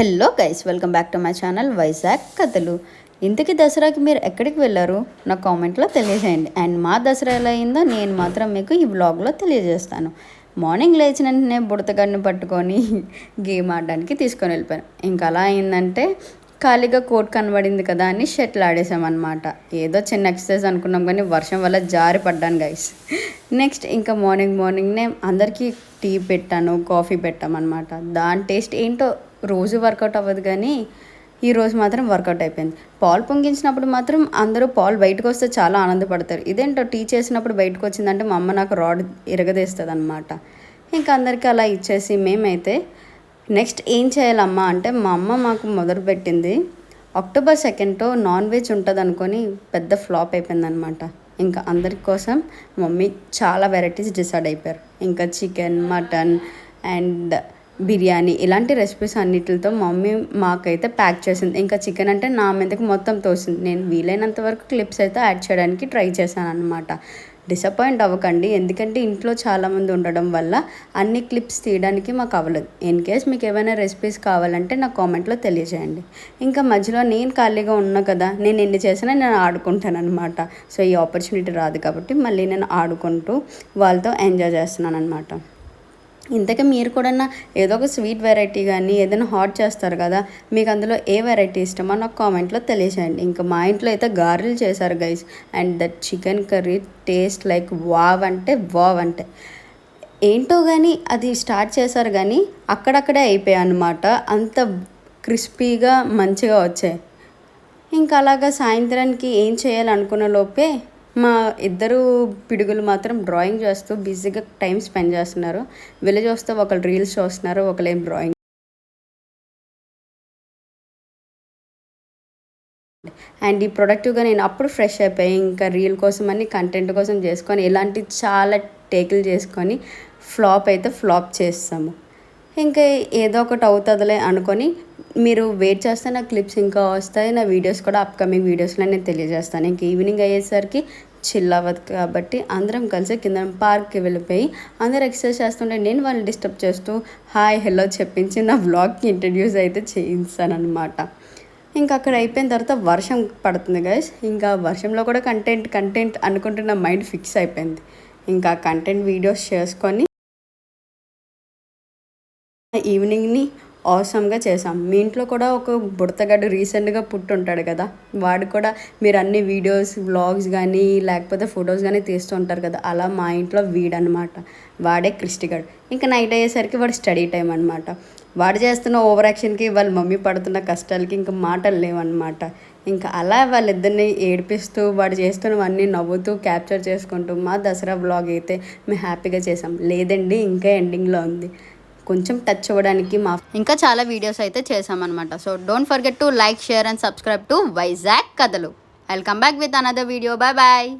Hello guys, welcome back to my channel Vizag కథలు. ఇంతకీ దసరాకి మీరు ఎక్కడికి వెళ్ళారు నా కామెంట్లో తెలియజేయండి. అండ్ మా దసరా ఎలా అయిందో నేను మాత్రం మీకు ఈ వ్లాగ్లో తెలియజేస్తాను. మార్నింగ్ లేచిన వెంటనే బుడతగడ్ని పట్టుకొని గేమ్ ఆడడానికి తీసుకొని వెళ్ళిపోయాను. ఇంకా అలా అయిందంటే ఖాళీగా కోట్ కనబడింది కదా అని షటిల్ ఆడేసామన్నమాట. ఏదో చిన్న ఎక్సర్సైజ్ అనుకున్నాం కానీ వర్షం వల్ల జారి పడ్డాను గైస్. నెక్స్ట్ ఇంకా మార్నింగ్నే అందరికీ టీ పెట్టాను, కాఫీ పెట్టామన్నమాట. దాని టేస్ట్ ఏంటో రోజు వర్కౌట్ అవ్వదు కానీ ఈరోజు మాత్రం వర్కౌట్ అయిపోయింది. పాలు పొంగించినప్పుడు మాత్రం అందరూ పాలు బయటకు వస్తే చాలా ఆనందపడతారు. ఇదేంటో టీ చేసినప్పుడు బయటకు వచ్చిందంటే మా అమ్మ నాకు రాడ్ ఇరగదీస్తుంది అనమాట. ఇంకా అందరికీ అలా ఇచ్చేసి మేమైతే నెక్స్ట్ ఏం చేయాలమ్మా అంటే మా అమ్మ మాకు మొదలుపెట్టింది అక్టోబర్ 2 నాన్ వెజ్ ఉంటుంది అనుకొని పెద్ద ఫ్లాప్ అయిపోయిందనమాట. ఇంకా అందరి కోసం మమ్మీ చాలా వెరైటీస్ డిసైడ్ అయిపోయారు. ఇంకా చికెన్, మటన్ అండ్ బిర్యానీ ఇలాంటి రెసిపీస్ అన్నిటితో మమ్మీ మాకైతే ప్యాక్ చేసింది. ఇంకా చికెన్ అంటే నా మీదకి మొత్తం తోసింది. నేను వీలైనంత వరకు క్లిప్స్ అయితే యాడ్ చేయడానికి ట్రై చేశాను అనమాట. డిసప్పాయింట్ అవ్వకండి, ఎందుకంటే ఇంట్లో చాలామంది ఉండడం వల్ల అన్ని క్లిప్స్ తీయడానికి మాకు అవ్వలేదు. ఇన్ కేస్ మీకు ఏమైనా రెసిపీస్ కావాలంటే నా కామెంట్లో తెలియజేయండి. ఇంకా మధ్యలో నేను ఖాళీగా ఉన్నా కదా, నేను ఎన్ని చేసినా నేను ఆడుకుంటాను అనమాట. సో ఈ ఆపర్చునిటీ రాదు కాబట్టి మళ్ళీ నేను ఆడుకుంటూ వాళ్ళతో ఎంజాయ్ చేస్తున్నాను అనమాట. ఇంతకీ మీరు కూడా ఏదో ఒక స్వీట్ వెరైటీ కానీ ఏదైనా హాట్ చేస్తారు కదా, మీకు అందులో ఏ వెరైటీ ఇష్టమో నాకు కామెంట్లో తెలియజేయండి. ఇంకా మా ఇంట్లో అయితే గారెలు చేశారు guys. And that chicken curry taste like wow అంటే ఏంటో కానీ అది స్టార్ట్ చేశారు కానీ అక్కడక్కడే అయిపోయాయి అన్నమాట. అంత క్రిస్పీగా మంచిగా వచ్చాయి. ఇంకా అలాగా సాయంత్రానికి ఏం చేయాలనుకున్న లోపే మా ఇద్దరు పిడుగులు మాత్రం డ్రాయింగ్ చేస్తూ బిజీగా టైం స్పెండ్ చేస్తున్నారు. విలేజ్ వస్తే ఒకళ్ళు రీల్స్ చూస్తున్నారు, ఒకళ్ళేం డ్రాయింగ్. అండ్ ఈ ప్రొడక్టివ్గా నేను అప్పుడు ఫ్రెష్ అయిపోయి ఇంకా రీల్ కోసం అని కంటెంట్ కోసం చేసుకొని ఇలాంటి చాలా టేకులు చేసుకొని ఫ్లాప్ చేస్తాము. ఇంకా ఏదో ఒకటి అవుతుందిలే అనుకొని మీరు వెయిట్ చేస్తే నా క్లిప్స్ ఇంకా వస్తాయి. నా వీడియోస్ కూడా అప్కమింగ్ వీడియోస్లో నేను తెలియజేస్తాను. ఇంక ఈవినింగ్ అయ్యేసరికి చిల్ అవ్వదు కాబట్టి అందరం కలిసి కింద పార్క్కి వెళ్ళిపోయి అందరు ఎక్సర్సైజ్ చేస్తుంటే నేను వాళ్ళు డిస్టర్బ్ చేస్తూ హాయ్ హలో చెప్పించి నా వ్లాగ్కి ఇంట్రడ్యూస్ అయితే చేయిస్తాను అనమాట. ఇంకా అక్కడ అయిపోయిన తర్వాత వర్షం పడుతుంది గైస్. ఇంకా వర్షంలో కూడా కంటెంట్ అనుకుంటున్న మైండ్ ఫిక్స్ అయిపోయింది. ఇంకా కంటెంట్ వీడియోస్ చేసుకొని ఈవినింగ్ని అవసరంగా చేసాం. మీ ఇంట్లో కూడా ఒక బుడతగాడు రీసెంట్గా పుట్టుంటాడు కదా, వాడు కూడా మీరు అన్ని వీడియోస్ వ్లాగ్స్ కానీ లేకపోతే ఫొటోస్ కానీ తీస్తూ ఉంటారు కదా, అలా మా ఇంట్లో వీడనమాట. వాడే క్రిస్టిగాడు. ఇంకా నైట్ అయ్యేసరికి వాడు స్టడీ టైం అనమాట. వాడు చేస్తున్న ఓవర్ యాక్షన్కి వాళ్ళ మమ్మీ పడుతున్న కష్టాలకి ఇంకా మాటలు లేవన్నమాట. ఇంకా అలా వాళ్ళిద్దరిని ఏడిపిస్తూ వాడు చేస్తున్నవన్నీ నవ్వుతూ క్యాప్చర్ చేసుకుంటూ మా దసరా వ్లాగ్ అయితే మేము హ్యాపీగా చేసాం. లేదండి ఇంకా ఎండింగ్లో ఉంది, కొంచెం టచ్ అవ్వడానికి ఇంకా చాలా వీడియోస్ అయితే చేసామన్నమాట. So don't forget to like, share and subscribe to Vizag కథలు. I will come back with another video. Bye.